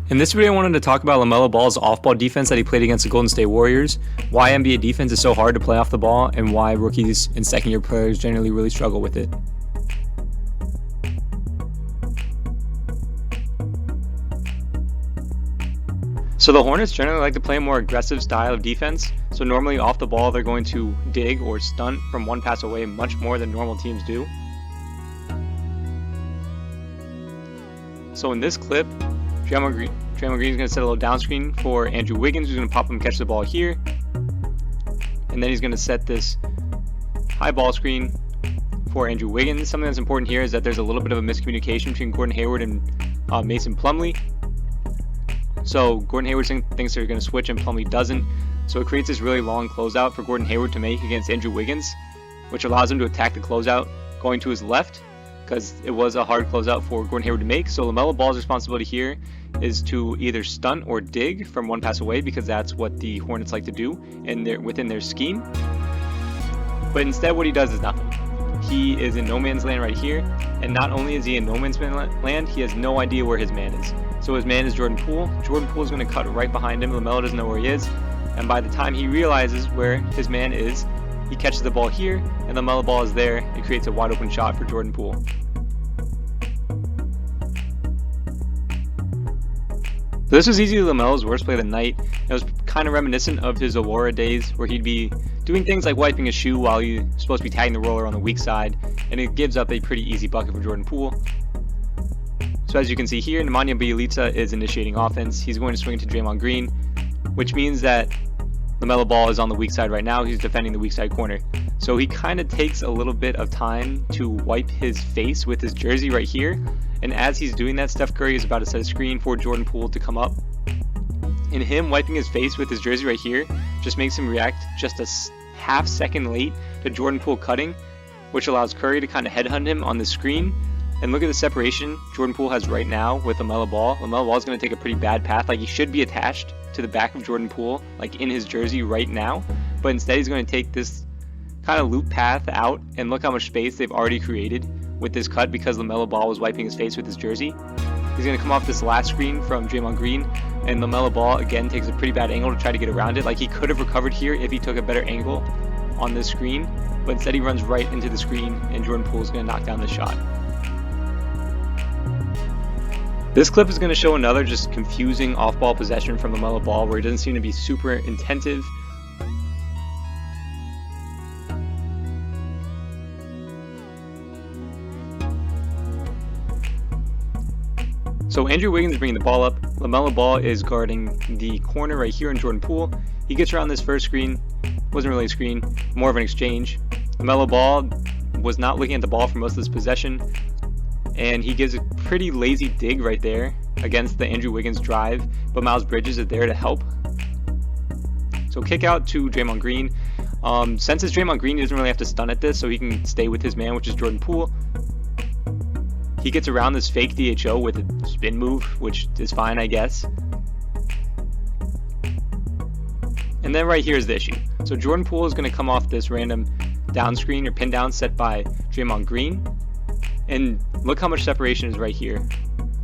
In this video, I wanted to talk about LaMelo Ball's off-ball defense that he played against the Golden State Warriors, why NBA defense is so hard to play off the ball, and why rookies and second-year players generally really struggle with it. So the Hornets generally like to play a more aggressive style of defense, so normally off the ball they're going to dig or stunt from one pass away much more than normal teams do. So in this clip, Draymond Green is going to set a little down screen for Andrew Wiggins, who's going to pop him and catch the ball here. And then he's going to set this high ball screen for Andrew Wiggins. Something that's important here is that there's a little bit of a miscommunication between Gordon Hayward and Mason Plumlee. So Gordon Hayward thinks they're going to switch and Plumlee doesn't. So it creates this really long closeout for Gordon Hayward to make against Andrew Wiggins, which allows him to attack the closeout going to his left, because it was a hard closeout for Gordon Hayward to make. So LaMelo Ball's responsibility here is to either stunt or dig from one pass away, because that's what the Hornets like to do within their scheme. But instead what he does is nothing. He is in no man's land right here, and not only is he in no man's land, he has no idea where his man is. So his man is Jordan Poole. Jordan Poole is going to cut right behind him. LaMelo doesn't know where he is, and by the time he realizes where his man is, he catches the ball here, and LaMelo Ball is there. It creates a wide open shot for Jordan Poole. So this was easily LaMelo's worst play of the night. It was kind of reminiscent of his Aurora days, where he'd be doing things like wiping a shoe while he's supposed to be tagging the roller on the weak side, and it gives up a pretty easy bucket for Jordan Poole. So as you can see here, Nemanja Bjelica is initiating offense. He's going to swing to Draymond Green, which means that LaMelo Ball is on the weak side right now. He's defending the weak side corner. So he kind of takes a little bit of time to wipe his face with his jersey right here. And as he's doing that, Steph Curry is about to set a screen for Jordan Poole to come up. And him wiping his face with his jersey right here just makes him react just a half second late to Jordan Poole cutting, which allows Curry to kind of headhunt him on the screen. And look at the separation Jordan Poole has right now with LaMelo Ball. LaMelo Ball is going to take a pretty bad path. Like, he should be attached to the back of Jordan Poole, like in his jersey right now. But instead he's going to take this kind of loop path out, and look how much space they've already created with this cut because LaMelo Ball was wiping his face with his jersey. He's going to come off this last screen from Draymond Green, and LaMelo Ball again takes a pretty bad angle to try to get around it. Like, he could have recovered here if he took a better angle on this screen, but instead he runs right into the screen, and Jordan Poole is going to knock down the shot. This clip is going to show another just confusing off-ball possession from LaMelo Ball, where he doesn't seem to be super attentive. So Andrew Wiggins is bringing the ball up. LaMelo Ball is guarding the corner right here in Jordan Poole. He gets around this first screen. Wasn't really a screen, more of an exchange. LaMelo Ball was not looking at the ball for most of this possession, and he gives a pretty lazy dig right there against the Andrew Wiggins drive, but Miles Bridges is there to help. So kick out to Draymond Green. Since it's Draymond Green, he doesn't really have to stun at this, so he can stay with his man, which is Jordan Poole. He gets around this fake DHO with a spin move, which is fine, I guess. And then right here is the issue. So Jordan Poole is going to come off this random down screen or pin down set by Draymond Green. And look how much separation is right here.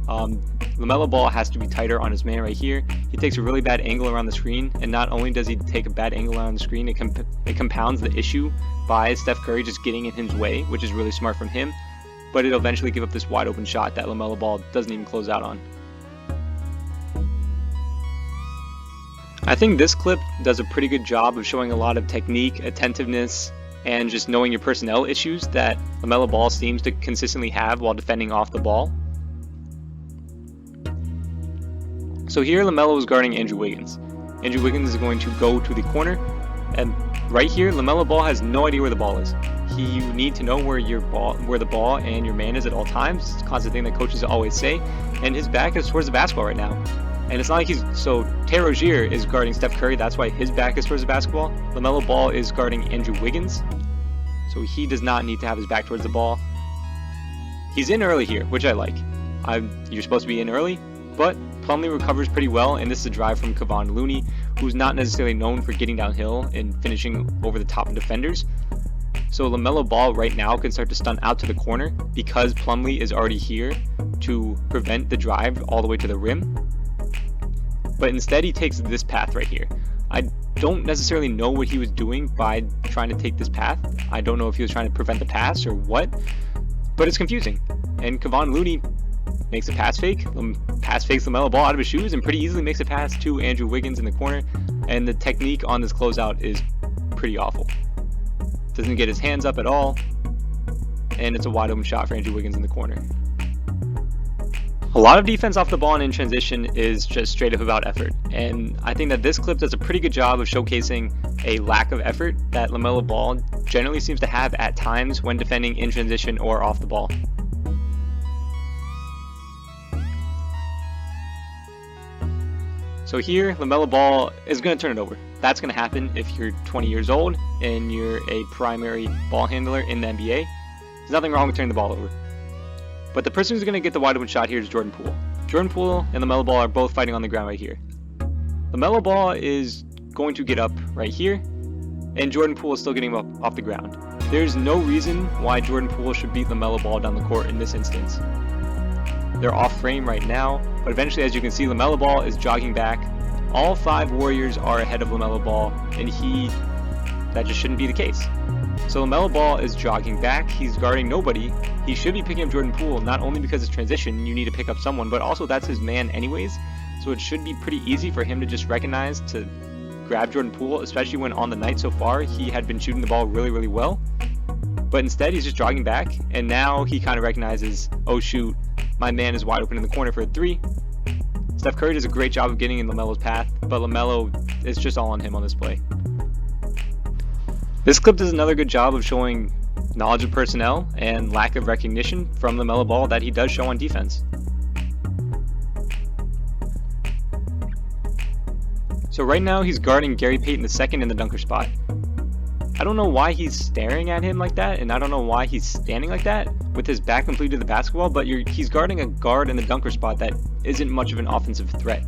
LaMelo Ball has to be tighter on his man right here. He takes a really bad angle around the screen, and not only does he take a bad angle around the screen, it compounds the issue by Steph Curry just getting in his way, which is really smart from him. But it'll eventually give up this wide open shot that LaMelo Ball doesn't even close out on. I think this clip does a pretty good job of showing a lot of technique, attentiveness, and just knowing your personnel issues that LaMelo Ball seems to consistently have while defending off the ball. So here LaMelo is guarding Andrew Wiggins. Andrew Wiggins is going to go to the corner, and right here LaMelo Ball has no idea where the ball is. You need to know where the ball and your man is at all times. It's a constant thing that coaches always say, and his back is towards the basketball right now. And it's not like Terry Rozier is guarding Steph Curry, that's why his back is towards the basketball. LaMelo Ball is guarding Andrew Wiggins, so he does not need to have his back towards the ball. He's in early here, which I like. You're supposed to be in early, but Plumlee recovers pretty well, and this is a drive from Kevon Looney, who's not necessarily known for getting downhill and finishing over the top of defenders. So LaMelo Ball right now can start to stunt out to the corner because Plumlee is already here to prevent the drive all the way to the rim. but instead he takes this path right here. I don't necessarily know what he was doing by trying to take this path. I don't know if he was trying to prevent the pass or what, but it's confusing. And Kevon Looney makes a pass fake, pass fakes LaMelo Ball out of his shoes, and pretty easily makes a pass to Andrew Wiggins in the corner. And the technique on this closeout is pretty awful. Doesn't get his hands up at all, and it's a wide open shot for Andrew Wiggins in the corner. A lot of defense off the ball and in transition is just straight up about effort, and I think that this clip does a pretty good job of showcasing a lack of effort that LaMelo Ball generally seems to have at times when defending in transition or off the ball. So here, LaMelo Ball is going to turn it over. That's going to happen if you're 20 years old and you're a primary ball handler in the NBA. There's nothing wrong with turning the ball over. But the person who's going to get the wide open shot here is Jordan Poole. Jordan Poole and LaMelo Ball are both fighting on the ground right here. LaMelo Ball is going to get up right here, and Jordan Poole is still getting up off the ground. There's no reason why Jordan Poole should beat LaMelo Ball down the court in this instance. They're off frame right now, but eventually, as you can see, LaMelo Ball is jogging back. All 5 Warriors are ahead of LaMelo Ball, and that just shouldn't be the case. So LaMelo Ball is jogging back, he's guarding nobody. He should be picking up Jordan Poole, not only because it's transition, you need to pick up someone, but also that's his man anyways. So it should be pretty easy for him to just recognize to grab Jordan Poole, especially when on the night so far, he had been shooting the ball really, really well. But instead, he's just jogging back, and now he kind of recognizes, oh shoot, my man is wide open in the corner for a 3. Steph Curry does a great job of getting in LaMelo's path, but LaMelo is just all on him on this play. This clip does another good job of showing knowledge of personnel and lack of recognition from LaMelo Ball that he does show on defense. So right now he's guarding Gary Payton II in the dunker spot. I don't know why he's staring at him like that, and I don't know why he's standing like that with his back completely to the basketball, but he's guarding a guard in the dunker spot that isn't much of an offensive threat.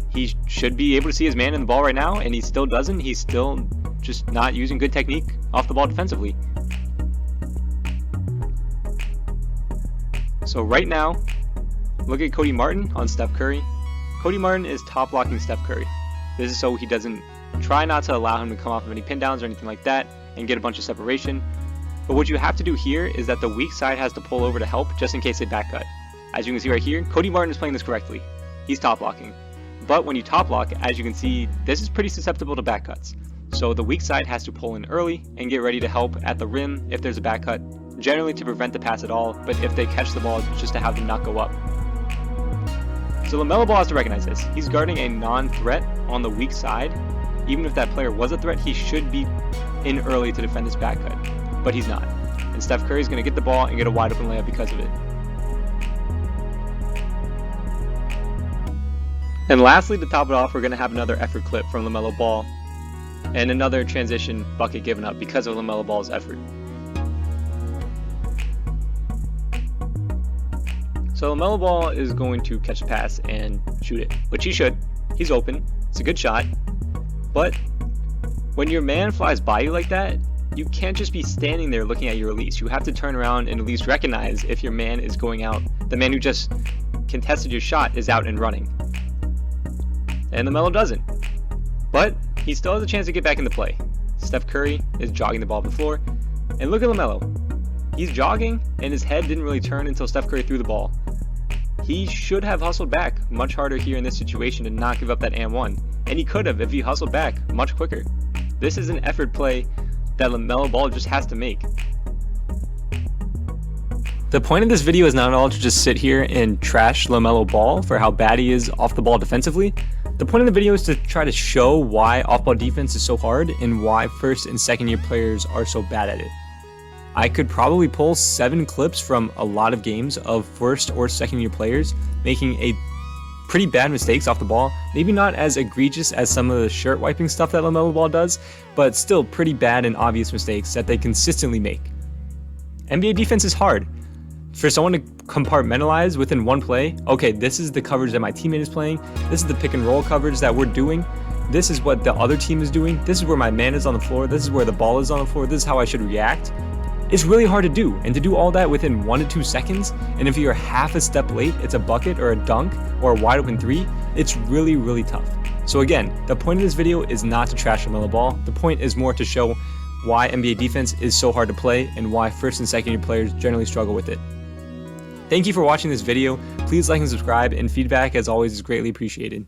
He should be able to see his man in the ball right now, and he still doesn't. He's still just not using good technique off the ball defensively. So right now, look at Cody Martin on Steph Curry. Cody Martin is top blocking Steph Curry. This is so he doesn't try not to allow him to come off of any pin downs or anything like that and get a bunch of separation. But what you have to do here is that the weak side has to pull over to help just in case they back cut. As you can see right here, Cody Martin is playing this correctly. He's top blocking. But when you top block, as you can see, this is pretty susceptible to back cuts. So the weak side has to pull in early and get ready to help at the rim if there's a back cut, generally to prevent the pass at all, but if they catch the ball, just to have them not go up. So LaMelo Ball has to recognize this. He's guarding a non-threat on the weak side. Even if that player was a threat, he should be in early to defend this back cut, but he's not. And Steph Curry is going to get the ball and get a wide open layup because of it. And lastly, to top it off, we're going to have another effort clip from LaMelo Ball and another transition bucket given up because of LaMelo Ball's effort. So LaMelo Ball is going to catch a pass and shoot it, which he should. He's open. It's a good shot. But when your man flies by you like that, you can't just be standing there looking at your release. You have to turn around and at least recognize if your man is going out. The man who just contested your shot is out and running. And LaMelo doesn't. But he still has a chance to get back into play. Steph Curry is jogging the ball up the floor. And look at LaMelo. He's jogging and his head didn't really turn until Steph Curry threw the ball. He should have hustled back much harder here in this situation and not give up that and one. And he could have if he hustled back much quicker. This is an effort play that LaMelo Ball just has to make. The point of this video is not at all to just sit here and trash LaMelo Ball for how bad he is off the ball defensively. The point of the video is to try to show why off-ball defense is so hard and why first and second year players are so bad at it. I could probably pull 7 clips from a lot of games of first or second year players making a pretty bad mistakes off the ball. Maybe not as egregious as some of the shirt wiping stuff that LaMelo Ball does, but still pretty bad and obvious mistakes that they consistently make. NBA defense is hard. For someone to compartmentalize within one play, okay, this is the coverage that my teammate is playing, this is the pick and roll coverage that we're doing, this is what the other team is doing, this is where my man is on the floor, this is where the ball is on the floor, this is how I should react. It's really hard to do, and to do all that within 1 to 2 seconds, and if you're half a step late, it's a bucket or a dunk or a wide open 3, it's really, really tough. So again, the point of this video is not to trash LaMelo Ball. The point is more to show why NBA defense is so hard to play and why first and second year players generally struggle with it. Thank you for watching this video. Please like and subscribe, and feedback as always is greatly appreciated.